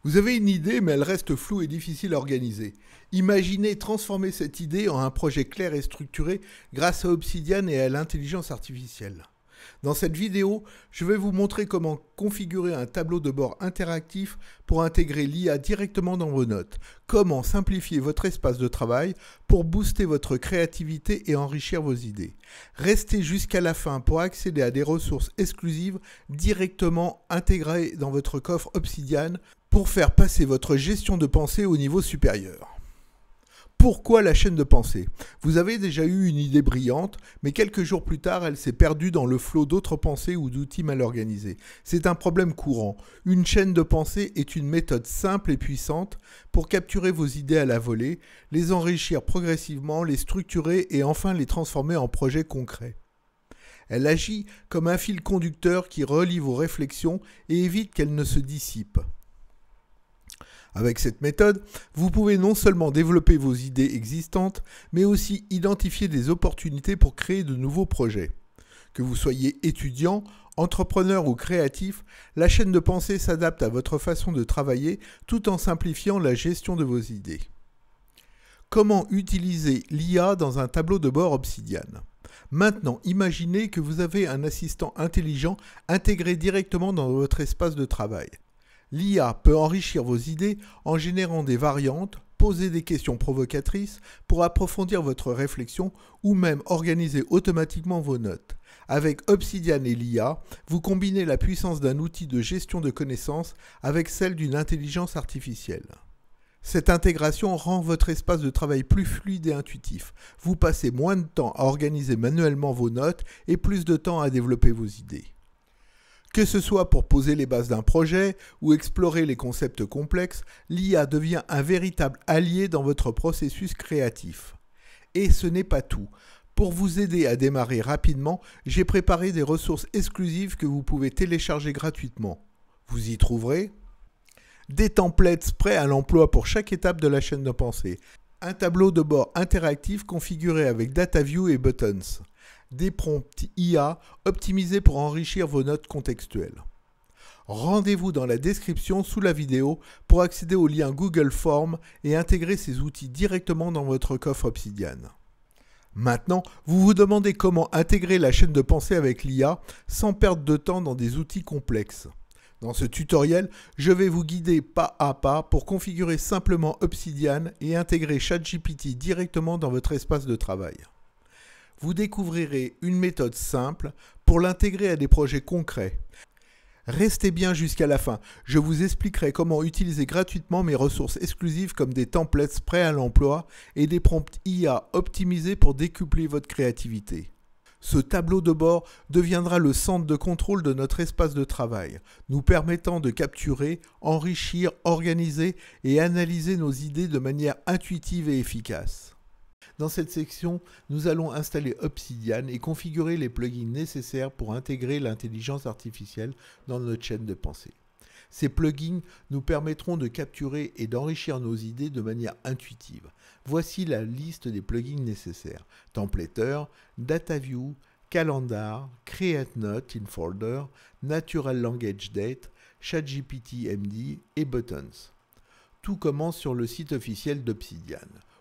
Vous avez une idée, mais elle reste floue et difficile à organiser. Imaginez transformer cette idée en un projet clair et structuré grâce à Obsidian et à l'intelligence artificielle. Dans cette vidéo, je vais vous montrer comment configurer un tableau de bord interactif pour intégrer l'IA directement dans vos notes, comment simplifier votre espace de travail pour booster votre créativité et enrichir vos idées. Restez jusqu'à la fin pour accéder à des ressources exclusives directement intégrées dans votre coffre Obsidian pour faire passer votre gestion de pensée au niveau supérieur. Pourquoi la chaîne de pensée ? Vous avez déjà eu une idée brillante, mais quelques jours plus tard, elle s'est perdue dans le flot d'autres pensées ou d'outils mal organisés. C'est un problème courant. Une chaîne de pensée est une méthode simple et puissante pour capturer vos idées à la volée, les enrichir progressivement, les structurer et enfin les transformer en projets concrets. Elle agit comme un fil conducteur qui relie vos réflexions et évite qu'elles ne se dissipent. Avec cette méthode, vous pouvez non seulement développer vos idées existantes, mais aussi identifier des opportunités pour créer de nouveaux projets. Que vous soyez étudiant, entrepreneur ou créatif, la chaîne de pensée s'adapte à votre façon de travailler tout en simplifiant la gestion de vos idées. Comment utiliser l'IA dans un tableau de bord Obsidian ? Maintenant, imaginez que vous avez un assistant intelligent intégré directement dans votre espace de travail. L'IA peut enrichir vos idées en générant des variantes, poser des questions provocatrices pour approfondir votre réflexion ou même organiser automatiquement vos notes. Avec Obsidian et l'IA, vous combinez la puissance d'un outil de gestion de connaissances avec celle d'une intelligence artificielle. Cette intégration rend votre espace de travail plus fluide et intuitif. Vous passez moins de temps à organiser manuellement vos notes et plus de temps à développer vos idées. Que ce soit pour poser les bases d'un projet ou explorer les concepts complexes, l'IA devient un véritable allié dans votre processus créatif. Et ce n'est pas tout. Pour vous aider à démarrer rapidement, j'ai préparé des ressources exclusives que vous pouvez télécharger gratuitement. Vous y trouverez des templates prêts à l'emploi pour chaque étape de la chaîne de pensée, un tableau de bord interactif configuré avec DataView et Buttons, des prompts IA optimisés pour enrichir vos notes contextuelles. Rendez-vous dans la description sous la vidéo pour accéder au lien Google Forms et intégrer ces outils directement dans votre coffre Obsidian. Maintenant, vous vous demandez comment intégrer la chaîne de pensée avec l'IA sans perdre de temps dans des outils complexes. Dans ce tutoriel, je vais vous guider pas à pas pour configurer simplement Obsidian et intégrer ChatGPT directement dans votre espace de travail. Vous découvrirez une méthode simple pour l'intégrer à des projets concrets. Restez bien jusqu'à la fin, je vous expliquerai comment utiliser gratuitement mes ressources exclusives comme des templates prêts à l'emploi et des prompts IA optimisés pour décupler votre créativité. Ce tableau de bord deviendra le centre de contrôle de notre espace de travail, nous permettant de capturer, enrichir, organiser et analyser nos idées de manière intuitive et efficace. Dans cette section, nous allons installer Obsidian et configurer les plugins nécessaires pour intégrer l'intelligence artificielle dans notre chaîne de pensée. Ces plugins nous permettront de capturer et d'enrichir nos idées de manière intuitive. Voici la liste des plugins nécessaires. Templater, DataView, Calendar, CreateNote in Folder, Natural Language Date, ChatGPT MD et Buttons. Tout commence sur le site officiel d'Obsidian,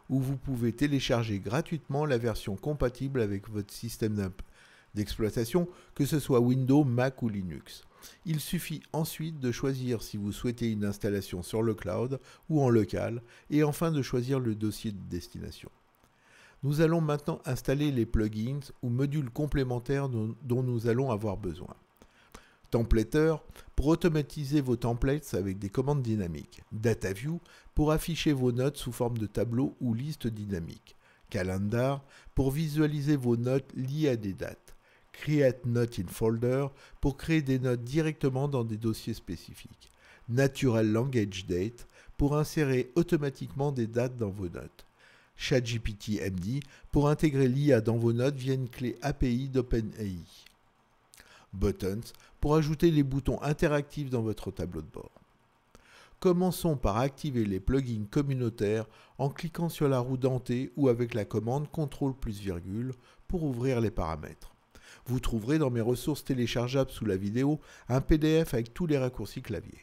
où vous pouvez télécharger gratuitement la version compatible avec votre système d'exploitation, que ce soit Windows, Mac ou Linux. Il suffit ensuite de choisir si vous souhaitez une installation sur le cloud ou en local, et enfin de choisir le dossier de destination. Nous allons maintenant installer les plugins ou modules complémentaires dont nous allons avoir besoin. Templater pour automatiser vos templates avec des commandes dynamiques. DataView pour afficher vos notes sous forme de tableau ou liste dynamique. Calendar pour visualiser vos notes liées à des dates. CreateNote in Folder pour créer des notes directement dans des dossiers spécifiques. Natural Language Date pour insérer automatiquement des dates dans vos notes. ChatGPT MD pour intégrer l'IA dans vos notes via une clé API d'OpenAI. Buttons pour ajouter les boutons interactifs dans votre tableau de bord. Commençons par activer les plugins communautaires en cliquant sur la roue dentée ou avec la commande CTRL+, pour ouvrir les paramètres. Vous trouverez dans mes ressources téléchargeables sous la vidéo un PDF avec tous les raccourcis clavier.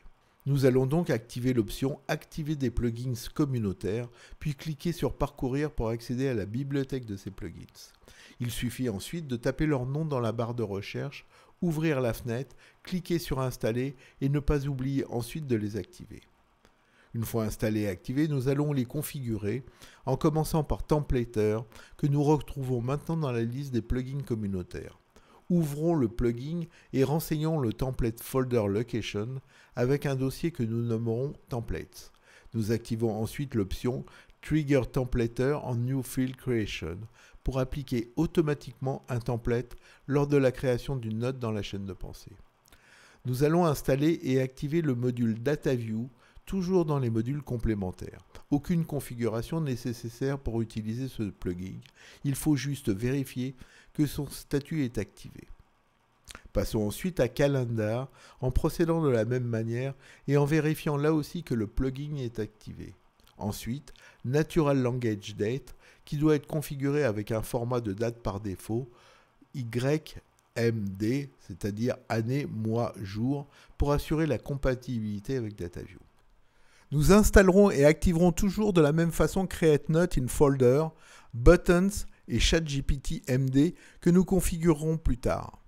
Nous allons donc activer l'option « Activer des plugins communautaires », puis cliquer sur « Parcourir » pour accéder à la bibliothèque de ces plugins. Il suffit ensuite de taper leur nom dans la barre de recherche, ouvrir la fenêtre, cliquer sur « Installer » et ne pas oublier ensuite de les activer. Une fois installés et activés, nous allons les configurer en commençant par Templater, que nous retrouvons maintenant dans la liste des plugins communautaires. Ouvrons le plugin et renseignons le template folder location avec un dossier que nous nommerons templates. Nous activons ensuite l'option Trigger Templater en New Field Creation pour appliquer automatiquement un template lors de la création d'une note dans la chaîne de pensée. Nous allons installer et activer le module DataView, toujours dans les modules complémentaires. Aucune configuration n'est nécessaire pour utiliser ce plugin. Il faut juste vérifier que son statut est activé. Passons ensuite à Calendar en procédant de la même manière et en vérifiant là aussi que le plugin est activé. Ensuite, Natural Language Date qui doit être configuré avec un format de date par défaut YMD, c'est-à-dire année, mois, jour, pour assurer la compatibilité avec DataView. Nous installerons et activerons toujours de la même façon Create Note in Folder, Buttons et ChatGPT MD que nous configurerons plus tard.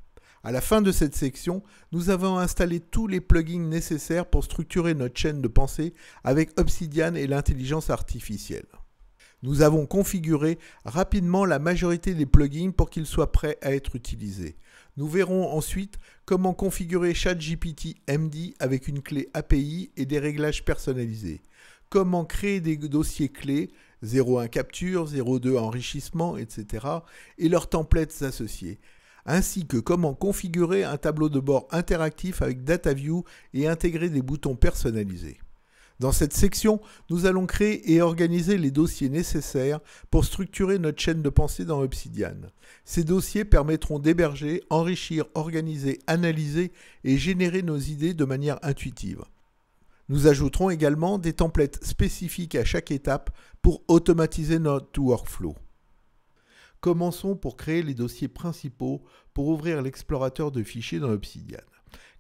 À la fin de cette section, nous avons installé tous les plugins nécessaires pour structurer notre chaîne de pensée avec Obsidian et l'intelligence artificielle. Nous avons configuré rapidement la majorité des plugins pour qu'ils soient prêts à être utilisés. Nous verrons ensuite comment configurer ChatGPT MD avec une clé API et des réglages personnalisés. Comment créer des dossiers clés 01 capture, 02 enrichissement, etc. et leurs templates associés. Ainsi que comment configurer un tableau de bord interactif avec DataView et intégrer des boutons personnalisés. Dans cette section, nous allons créer et organiser les dossiers nécessaires pour structurer notre chaîne de pensée dans Obsidian. Ces dossiers permettront d'héberger, enrichir, organiser, analyser et générer nos idées de manière intuitive. Nous ajouterons également des templates spécifiques à chaque étape pour automatiser notre workflow. Commençons pour créer les dossiers principaux pour ouvrir l'explorateur de fichiers dans Obsidian.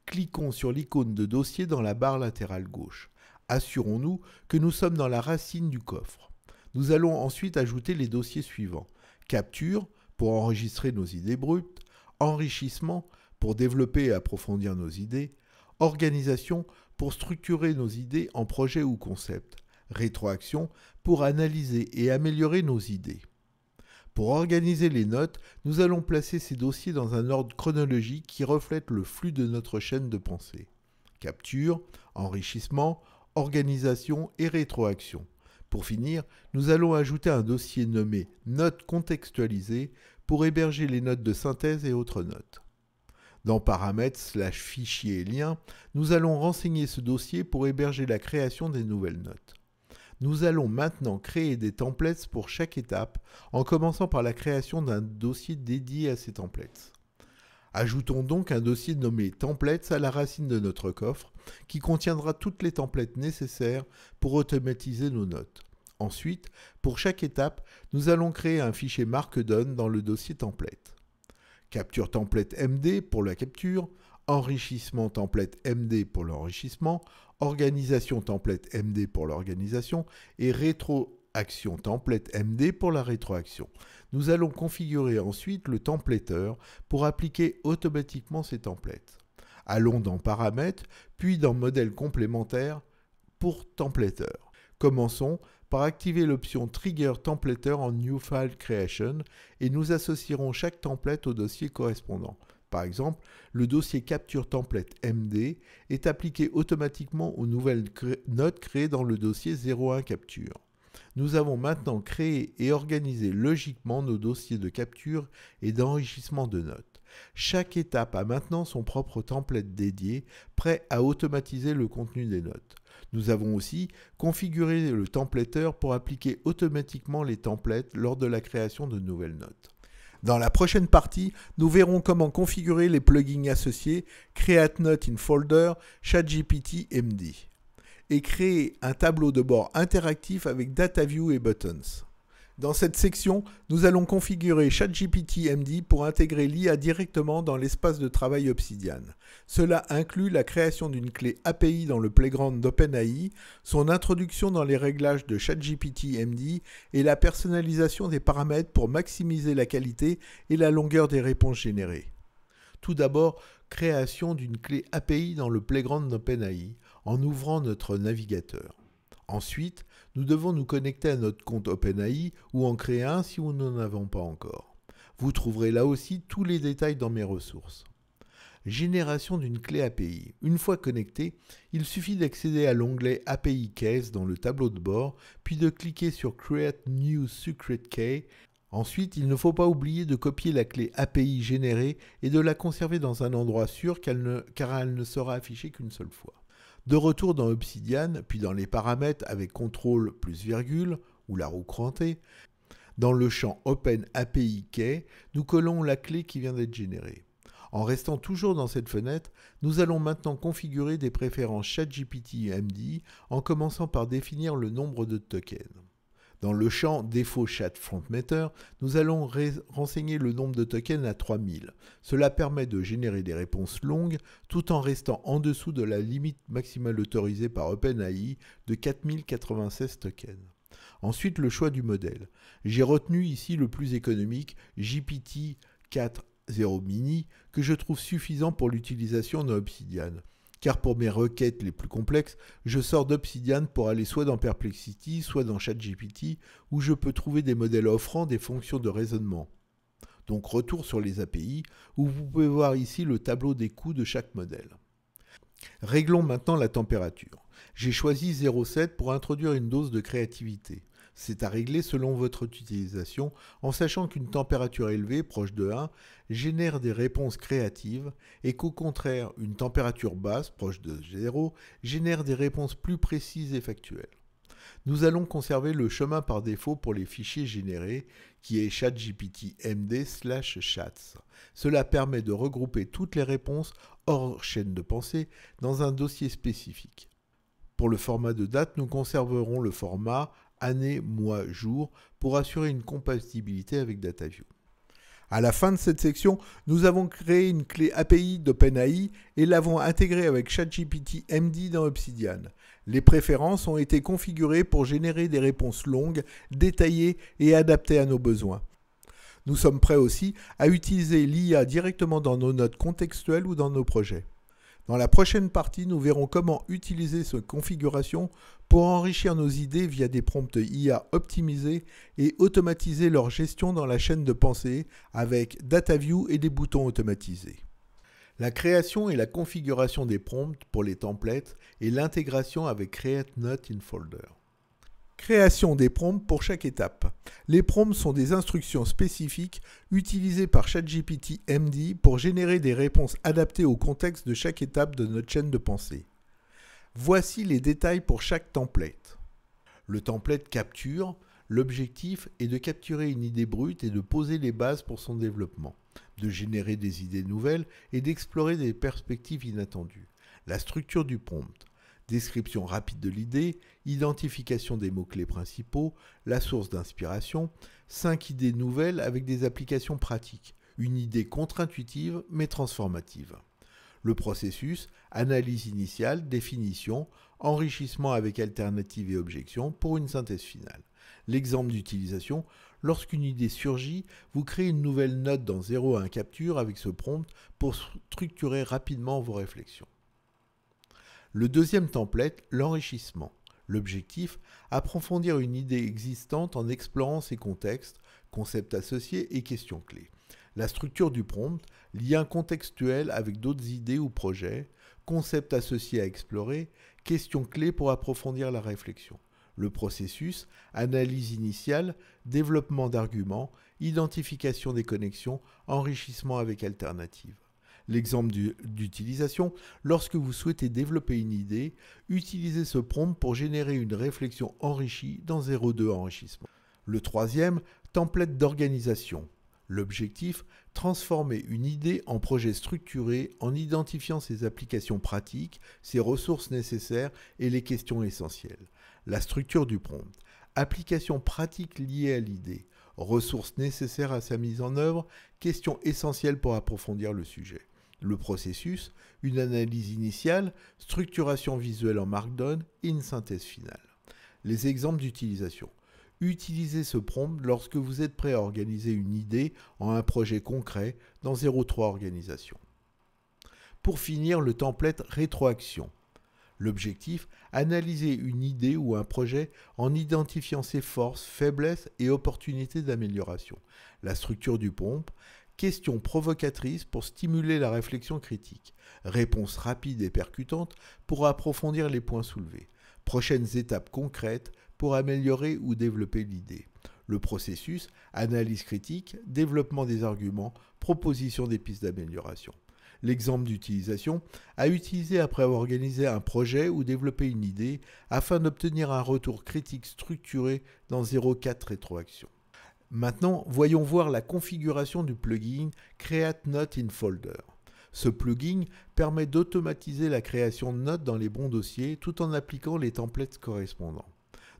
Cliquons sur l'icône de dossier dans la barre latérale gauche. Assurons-nous que nous sommes dans la racine du coffre. Nous allons ensuite ajouter les dossiers suivants. Capture pour enregistrer nos idées brutes, enrichissement pour développer et approfondir nos idées, organisation pour structurer nos idées en projet ou concept, rétroaction pour analyser et améliorer nos idées. Pour organiser les notes, nous allons placer ces dossiers dans un ordre chronologique qui reflète le flux de notre chaîne de pensée. Capture, enrichissement, organisation et rétroaction. Pour finir, nous allons ajouter un dossier nommé « Notes contextualisées » pour héberger les notes de synthèse et autres notes. Dans Paramètres/Fichiers et Liens, nous allons renseigner ce dossier pour héberger la création des nouvelles notes. Nous allons maintenant créer des templates pour chaque étape, en commençant par la création d'un dossier dédié à ces templates. Ajoutons donc un dossier nommé Templates à la racine de notre coffre, qui contiendra toutes les templates nécessaires pour automatiser nos notes. Ensuite, pour chaque étape, nous allons créer un fichier Markdown dans le dossier Template. Capture template MD pour la capture, enrichissement template MD pour l'enrichissement, organisation template MD pour l'organisation et rétroaction template MD pour la rétroaction. Nous allons configurer ensuite le templateur pour appliquer automatiquement ces templates. Allons dans Paramètres, puis dans Modèle complémentaire pour templateur. Commençons par activer l'option Trigger Templater en New File Creation et nous associerons chaque template au dossier correspondant. Par exemple, le dossier Capture Template MD est appliqué automatiquement aux nouvelles notes créées dans le dossier 01 Capture. Nous avons maintenant créé et organisé logiquement nos dossiers de capture et d'enrichissement de notes. Chaque étape a maintenant son propre template dédié, prêt à automatiser le contenu des notes. Nous avons aussi configuré le templateur pour appliquer automatiquement les templates lors de la création de nouvelles notes. Dans la prochaine partie, nous verrons comment configurer les plugins associés Create Note in Folder, ChatGPT MD et créer un tableau de bord interactif avec DataView et Buttons. Dans cette section, nous allons configurer ChatGPT MD pour intégrer l'IA directement dans l'espace de travail Obsidian. Cela inclut la création d'une clé API dans le playground d'OpenAI, son introduction dans les réglages de ChatGPT MD et la personnalisation des paramètres pour maximiser la qualité et la longueur des réponses générées. Tout d'abord, création d'une clé API dans le playground d'OpenAI en ouvrant notre navigateur. Ensuite, nous devons nous connecter à notre compte OpenAI ou en créer un si nous n'en avons pas encore. Vous trouverez là aussi tous les détails dans mes ressources. Génération d'une clé API. Une fois connecté, il suffit d'accéder à l'onglet API Case dans le tableau de bord, puis de cliquer sur Create New Secret Key. Ensuite, il ne faut pas oublier de copier la clé API générée et de la conserver dans un endroit sûr car elle ne sera affichée qu'une seule fois. De retour dans Obsidian, puis dans les paramètres avec CTRL plus virgule ou la roue crantée, dans le champ Open API Key, nous collons la clé qui vient d'être générée. En restant toujours dans cette fenêtre, nous allons maintenant configurer des préférences ChatGPT MD en commençant par définir le nombre de tokens. Dans le champ Défaut Chat FrontMatter, nous allons renseigner le nombre de tokens à 3000. Cela permet de générer des réponses longues tout en restant en dessous de la limite maximale autorisée par OpenAI de 4096 tokens. Ensuite, le choix du modèle. J'ai retenu ici le plus économique, GPT-4.0 Mini, que je trouve suffisant pour l'utilisation dans Obsidian. Car pour mes requêtes les plus complexes, je sors d'Obsidian pour aller soit dans Perplexity, soit dans ChatGPT, où je peux trouver des modèles offrant des fonctions de raisonnement. Donc retour sur les API, où vous pouvez voir ici le tableau des coûts de chaque modèle. Réglons maintenant la température. J'ai choisi 0,7 pour introduire une dose de créativité. C'est à régler selon votre utilisation, en sachant qu'une température élevée, proche de 1, génère des réponses créatives et qu'au contraire, une température basse, proche de 0, génère des réponses plus précises et factuelles. Nous allons conserver le chemin par défaut pour les fichiers générés, qui est ChatGPT MD/chats. Cela permet de regrouper toutes les réponses hors chaîne de pensée dans un dossier spécifique. Pour le format de date, nous conserverons le format année, mois, jour pour assurer une compatibilité avec DataView. À la fin de cette section, nous avons créé une clé API d'OpenAI et l'avons intégrée avec ChatGPT MD dans Obsidian. Les préférences ont été configurées pour générer des réponses longues, détaillées et adaptées à nos besoins. Nous sommes prêts aussi à utiliser l'IA directement dans nos notes contextuelles ou dans nos projets. Dans la prochaine partie, nous verrons comment utiliser cette configuration pour enrichir nos idées via des prompts IA optimisés et automatiser leur gestion dans la chaîne de pensée avec DataView et des boutons automatisés. La création et la configuration des prompts pour les templates et l'intégration avec Create Note in Folder. Création des prompts pour chaque étape. Les prompts sont des instructions spécifiques utilisées par ChatGPT MD pour générer des réponses adaptées au contexte de chaque étape de notre chaîne de pensée. Voici les détails pour chaque template. Le template capture, l'objectif est de capturer une idée brute et de poser les bases pour son développement, de générer des idées nouvelles et d'explorer des perspectives inattendues. La structure du prompt. Description rapide de l'idée, identification des mots-clés principaux, la source d'inspiration, 5 idées nouvelles avec des applications pratiques, une idée contre-intuitive mais transformative. Le processus, analyse initiale, définition, enrichissement avec alternative et objection pour une synthèse finale. L'exemple d'utilisation, lorsqu'une idée surgit, vous créez une nouvelle note dans 0 à 1 capture avec ce prompt pour structurer rapidement vos réflexions. Le deuxième template, l'enrichissement. L'objectif, approfondir une idée existante en explorant ses contextes, concepts associés et questions clés. La structure du prompt, lien contextuel avec d'autres idées ou projets, concepts associés à explorer, questions clés pour approfondir la réflexion. Le processus, analyse initiale, développement d'arguments, identification des connexions, enrichissement avec alternative. L'exemple d'utilisation, lorsque vous souhaitez développer une idée, utilisez ce prompt pour générer une réflexion enrichie dans 0,2 enrichissement. Le troisième, template d'organisation. L'objectif, transformer une idée en projet structuré en identifiant ses applications pratiques, ses ressources nécessaires et les questions essentielles. La structure du prompt. applications pratiques liées à l'idée, ressources nécessaires à sa mise en œuvre, questions essentielles pour approfondir le sujet. Le processus, une analyse initiale, structuration visuelle en Markdown et une synthèse finale. Les exemples d'utilisation. Utilisez ce prompt lorsque vous êtes prêt à organiser une idée en un projet concret dans 03 Organisation. Pour finir, le template rétroaction. L'objectif, analyser une idée ou un projet en identifiant ses forces, faiblesses et opportunités d'amélioration. La structure du prompt, questions provocatrices pour stimuler la réflexion critique. Réponse rapide et percutante pour approfondir les points soulevés. Prochaines étapes concrètes pour améliorer ou développer l'idée. Le processus, analyse critique, développement des arguments, proposition des pistes d'amélioration. L'exemple d'utilisation, à utiliser après avoir organisé un projet ou développé une idée afin d'obtenir un retour critique structuré dans 04 rétroaction. Maintenant, voyons voir la configuration du plugin Create Note in Folder. Ce plugin permet d'automatiser la création de notes dans les bons dossiers tout en appliquant les templates correspondants.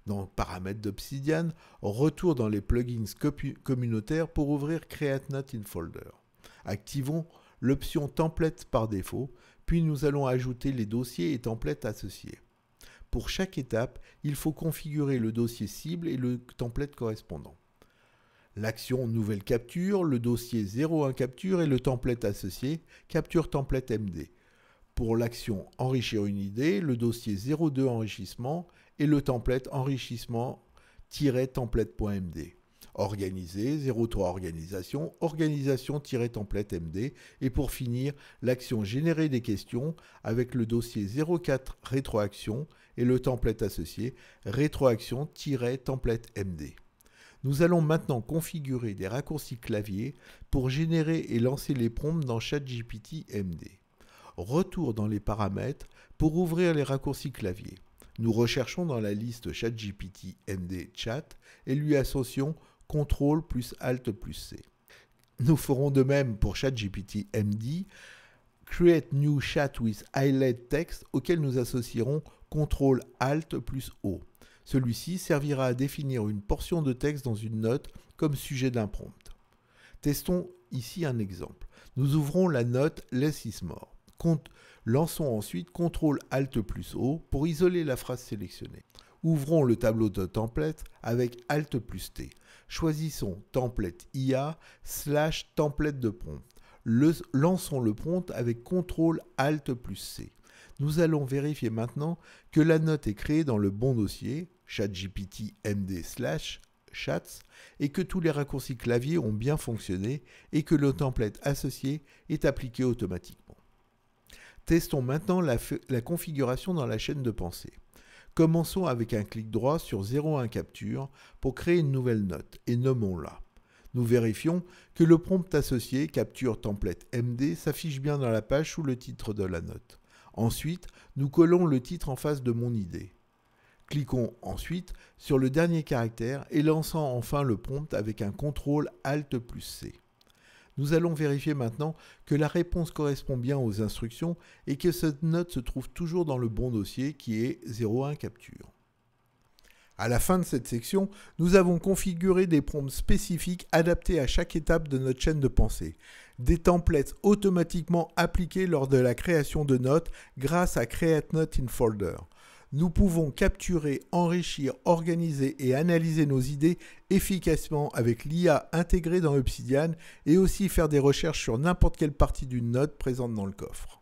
Dans Paramètres d'Obsidian, retour dans les plugins communautaires pour ouvrir Create Note in Folder. Activons l'option Template par défaut, puis nous allons ajouter les dossiers et templates associés. Pour chaque étape, il faut configurer le dossier cible et le template correspondant. L'action Nouvelle capture, le dossier 01 capture et le template associé, capture template MD. Pour l'action Enrichir une idée, le dossier 02 enrichissement et le template enrichissement-template.md. Organiser, 03 organisation, organisation-template-md et pour finir, l'action générer des questions avec le dossier 04 rétroaction et le template associé rétroaction-template-md. Nous allons maintenant configurer des raccourcis clavier pour générer et lancer les prompts dans ChatGPT MD. Retour dans les paramètres pour ouvrir les raccourcis clavier. Nous recherchons dans la liste ChatGPT MD Chat et lui associons CTRL plus Alt plus C. Nous ferons de même pour ChatGPT MD, Create New Chat with Highlight Text auquel nous associerons CTRL Alt plus O. Celui-ci servira à définir une portion de texte dans une note comme sujet d'un prompt. Testons ici un exemple. Nous ouvrons la note Less is more. Lançons ensuite CTRL Alt plus O pour isoler la phrase sélectionnée. Ouvrons le tableau de template avec Alt plus T. Choisissons Template IA / template de prompt. Lançons le prompt avec CTRL Alt plus C. Nous allons vérifier maintenant que la note est créée dans le bon dossier, ChatGPT MD / chats, et que tous les raccourcis clavier ont bien fonctionné et que le template associé est appliqué automatiquement. Testons maintenant la configuration dans la chaîne de pensée. Commençons avec un clic droit sur 01 capture pour créer une nouvelle note et nommons-la. Nous vérifions que le prompt associé capture template MD s'affiche bien dans la page sous le titre de la note. Ensuite, nous collons le titre en face de mon idée. Cliquons ensuite sur le dernier caractère et lançons enfin le prompt avec un CTRL Alt plus C. Nous allons vérifier maintenant que la réponse correspond bien aux instructions et que cette note se trouve toujours dans le bon dossier qui est 01 capture. À la fin de cette section, nous avons configuré des prompts spécifiques adaptés à chaque étape de notre chaîne de pensée. Des templates automatiquement appliqués lors de la création de notes grâce à Create Note in Folder. Nous pouvons capturer, enrichir, organiser et analyser nos idées efficacement avec l'IA intégrée dans Obsidian et aussi faire des recherches sur n'importe quelle partie d'une note présente dans le coffre.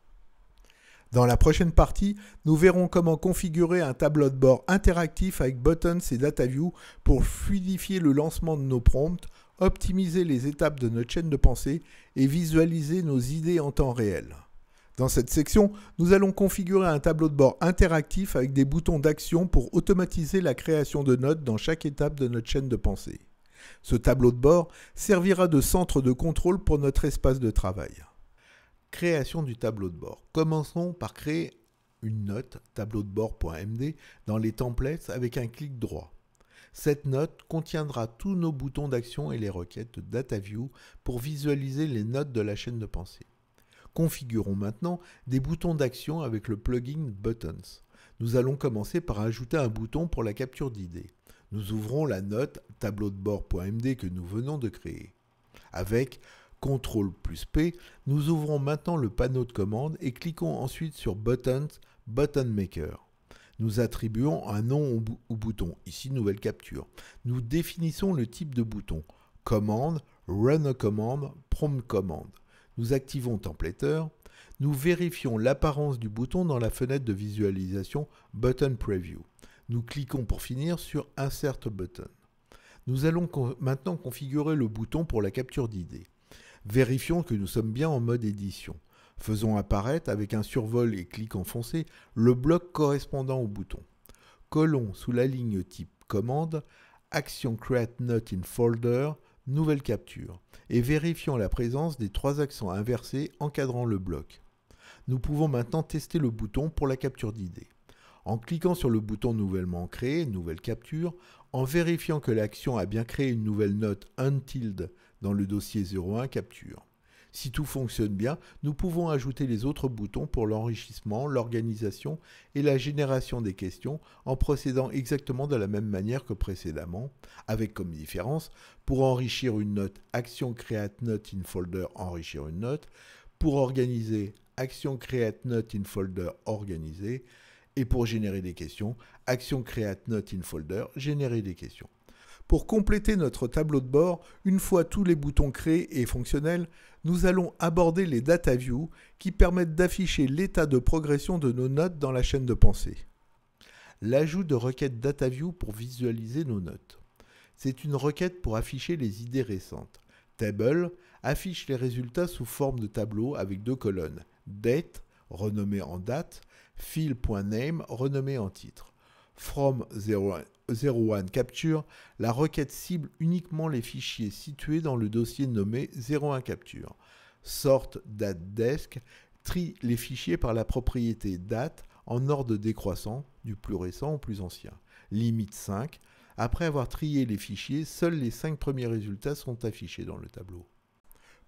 Dans la prochaine partie, nous verrons comment configurer un tableau de bord interactif avec Buttons et DataView pour fluidifier le lancement de nos prompts, optimiser les étapes de notre chaîne de pensée et visualiser nos idées en temps réel. Dans cette section, nous allons configurer un tableau de bord interactif avec des boutons d'action pour automatiser la création de notes dans chaque étape de notre chaîne de pensée. Ce tableau de bord servira de centre de contrôle pour notre espace de travail. Création du tableau de bord. Commençons par créer une note tableau de bord.md dans les templates avec un clic droit. Cette note contiendra tous nos boutons d'action et les requêtes de DataView pour visualiser les notes de la chaîne de pensée. Configurons maintenant des boutons d'action avec le plugin Buttons. Nous allons commencer par ajouter un bouton pour la capture d'idées. Nous ouvrons la note tableau de bord.md que nous venons de créer. Avec CTRL plus P, nous ouvrons maintenant le panneau de commande et cliquons ensuite sur Buttons, Button Maker. Nous attribuons un nom au bouton, ici nouvelle capture. Nous définissons le type de bouton, commande, run a command, prompt command. Nous activons Templater. Nous vérifions l'apparence du bouton dans la fenêtre de visualisation Button Preview. Nous cliquons pour finir sur Insert Button. Nous allons maintenant configurer le bouton pour la capture d'idées. Vérifions que nous sommes bien en mode édition. Faisons apparaître avec un survol et clic enfoncé le bloc correspondant au bouton. Collons sous la ligne type commande, action create note in folder, nouvelle capture et vérifions la présence des 3 accents inversés encadrant le bloc. Nous pouvons maintenant tester le bouton pour la capture d'idées. En cliquant sur le bouton nouvellement créé, nouvelle capture, en vérifiant que l'action a bien créé une nouvelle note untilde dans le dossier 01 capture. Si tout fonctionne bien, nous pouvons ajouter les autres boutons pour l'enrichissement, l'organisation et la génération des questions en procédant exactement de la même manière que précédemment, avec comme différence, pour enrichir une note, action create note in folder, enrichir une note, pour organiser, action create note in folder, organiser, et pour générer des questions, action create note in folder, générer des questions. Pour compléter notre tableau de bord, une fois tous les boutons créés et fonctionnels, nous allons aborder les Data Views qui permettent d'afficher l'état de progression de nos notes dans la chaîne de pensée. L'ajout de requêtes Data View pour visualiser nos notes. C'est une requête pour afficher les idées récentes. Table affiche les résultats sous forme de tableau avec 2 colonnes. Date, renommée en date, field.name, renommée en titre. From 01 capture, la requête cible uniquement les fichiers situés dans le dossier nommé 01 capture. Sort date desk trie les fichiers par la propriété date en ordre décroissant, du plus récent au plus ancien. Limite 5. Après avoir trié les fichiers, seuls les 5 premiers résultats sont affichés dans le tableau.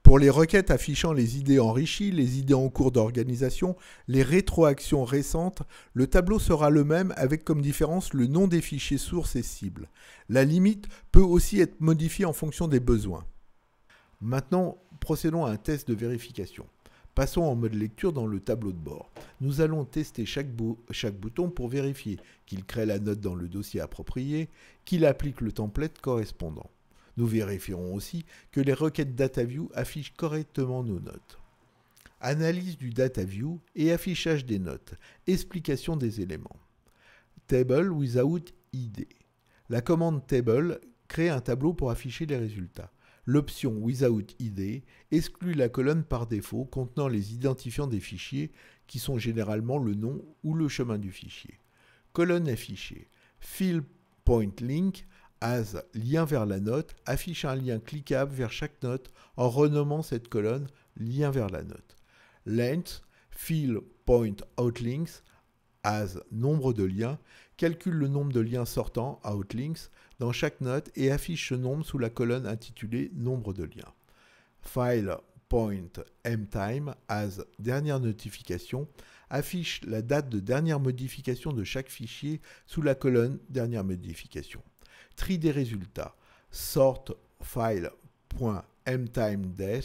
Pour les requêtes affichant les idées enrichies, les idées en cours d'organisation, les rétroactions récentes, le tableau sera le même avec comme différence le nom des fichiers sources et cibles. La limite peut aussi être modifiée en fonction des besoins. Maintenant, procédons à un test de vérification. Passons en mode lecture dans le tableau de bord. Nous allons tester chaque bouton pour vérifier qu'il crée la note dans le dossier approprié, qu'il applique le template correspondant. Nous vérifierons aussi que les requêtes DataView affichent correctement nos notes. Analyse du DataView et affichage des notes. Explication des éléments. Table without ID. La commande Table crée un tableau pour afficher les résultats. L'option Without ID exclut la colonne par défaut contenant les identifiants des fichiers qui sont généralement le nom ou le chemin du fichier. Colonne affichée. Field Point Link as lien vers la note affiche un lien cliquable vers chaque note en renommant cette colonne lien vers la note. Length Field Point Outlinks as nombre de liens calcule le nombre de liens sortants outlinks dans chaque note et affiche ce nombre sous la colonne intitulée nombre de liens. File Point mTime as dernière notification affiche la date de dernière modification de chaque fichier sous la colonne dernière modification. Tri des résultats. Sort file.mTimeDes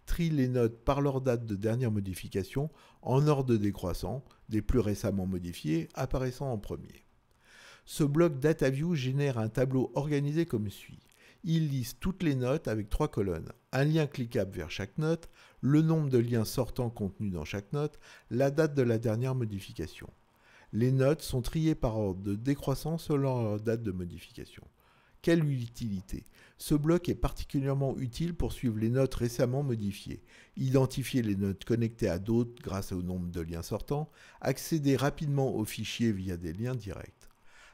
trie les notes par leur date de dernière modification en ordre décroissant, des plus récemment modifiés apparaissant en premier. Ce bloc DataView génère un tableau organisé comme suit. Il liste toutes les notes avec 3 colonnes, un lien cliquable vers chaque note, le nombre de liens sortants contenus dans chaque note, la date de la dernière modification. Les notes sont triées par ordre de décroissant selon leur date de modification. Quelle utilité! Ce bloc est particulièrement utile pour suivre les notes récemment modifiées, identifier les notes connectées à d'autres grâce au nombre de liens sortants, accéder rapidement aux fichiers via des liens directs.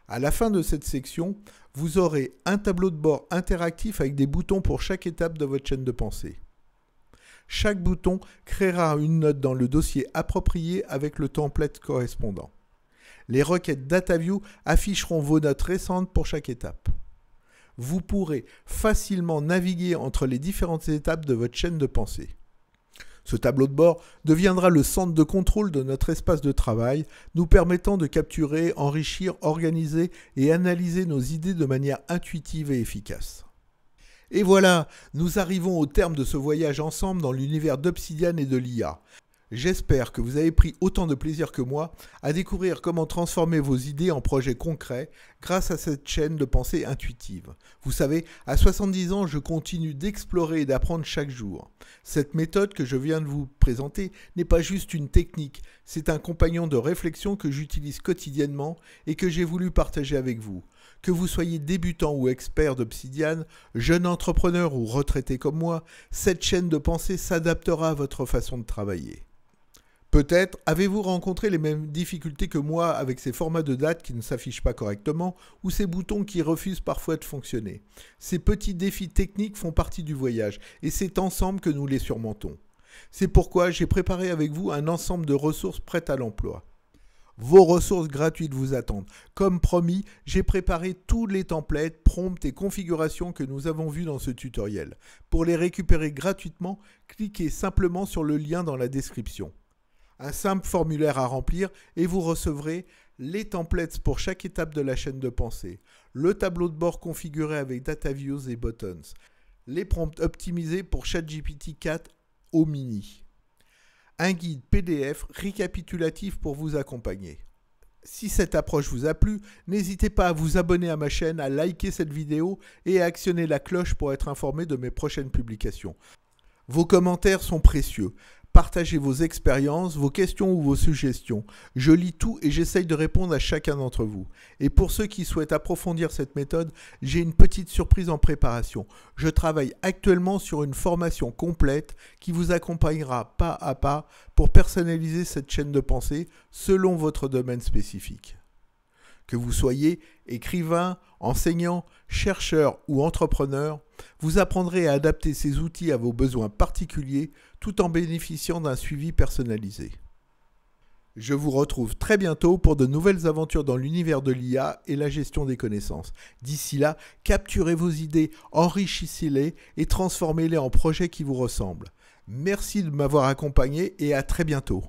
À la fin de cette section, vous aurez un tableau de bord interactif avec des boutons pour chaque étape de votre chaîne de pensée. Chaque bouton créera une note dans le dossier approprié avec le template correspondant. Les requêtes DataView afficheront vos notes récentes pour chaque étape. Vous pourrez facilement naviguer entre les différentes étapes de votre chaîne de pensée. Ce tableau de bord deviendra le centre de contrôle de notre espace de travail, nous permettant de capturer, enrichir, organiser et analyser nos idées de manière intuitive et efficace. Et voilà, nous arrivons au terme de ce voyage ensemble dans l'univers d'Obsidian et de l'IA. J'espère que vous avez pris autant de plaisir que moi à découvrir comment transformer vos idées en projets concrets grâce à cette chaîne de pensée intuitive. Vous savez, à 70 ans, je continue d'explorer et d'apprendre chaque jour. Cette méthode que je viens de vous présenter n'est pas juste une technique, c'est un compagnon de réflexion que j'utilise quotidiennement et que j'ai voulu partager avec vous. Que vous soyez débutant ou expert d'Obsidian, jeune entrepreneur ou retraité comme moi, cette chaîne de pensée s'adaptera à votre façon de travailler. Peut-être avez-vous rencontré les mêmes difficultés que moi avec ces formats de date qui ne s'affichent pas correctement ou ces boutons qui refusent parfois de fonctionner. Ces petits défis techniques font partie du voyage et c'est ensemble que nous les surmontons. C'est pourquoi j'ai préparé avec vous un ensemble de ressources prêtes à l'emploi. Vos ressources gratuites vous attendent. Comme promis, j'ai préparé tous les templates, prompts et configurations que nous avons vus dans ce tutoriel. Pour les récupérer gratuitement, cliquez simplement sur le lien dans la description. Un simple formulaire à remplir et vous recevrez les templates pour chaque étape de la chaîne de pensée, le tableau de bord configuré avec Data Views et Buttons, les prompts optimisés pour ChatGPT 4 au mini, un guide PDF récapitulatif pour vous accompagner. Si cette approche vous a plu, n'hésitez pas à vous abonner à ma chaîne, à liker cette vidéo et à actionner la cloche pour être informé de mes prochaines publications. Vos commentaires sont précieux. Partagez vos expériences, vos questions ou vos suggestions. Je lis tout et j'essaye de répondre à chacun d'entre vous. Et pour ceux qui souhaitent approfondir cette méthode, j'ai une petite surprise en préparation. Je travaille actuellement sur une formation complète qui vous accompagnera pas à pas pour personnaliser cette chaîne de pensée selon votre domaine spécifique. Que vous soyez écrivain, enseignant, chercheur ou entrepreneur, vous apprendrez à adapter ces outils à vos besoins particuliers tout en bénéficiant d'un suivi personnalisé. Je vous retrouve très bientôt pour de nouvelles aventures dans l'univers de l'IA et la gestion des connaissances. D'ici là, capturez vos idées, enrichissez-les et transformez-les en projets qui vous ressemblent. Merci de m'avoir accompagné et à très bientôt.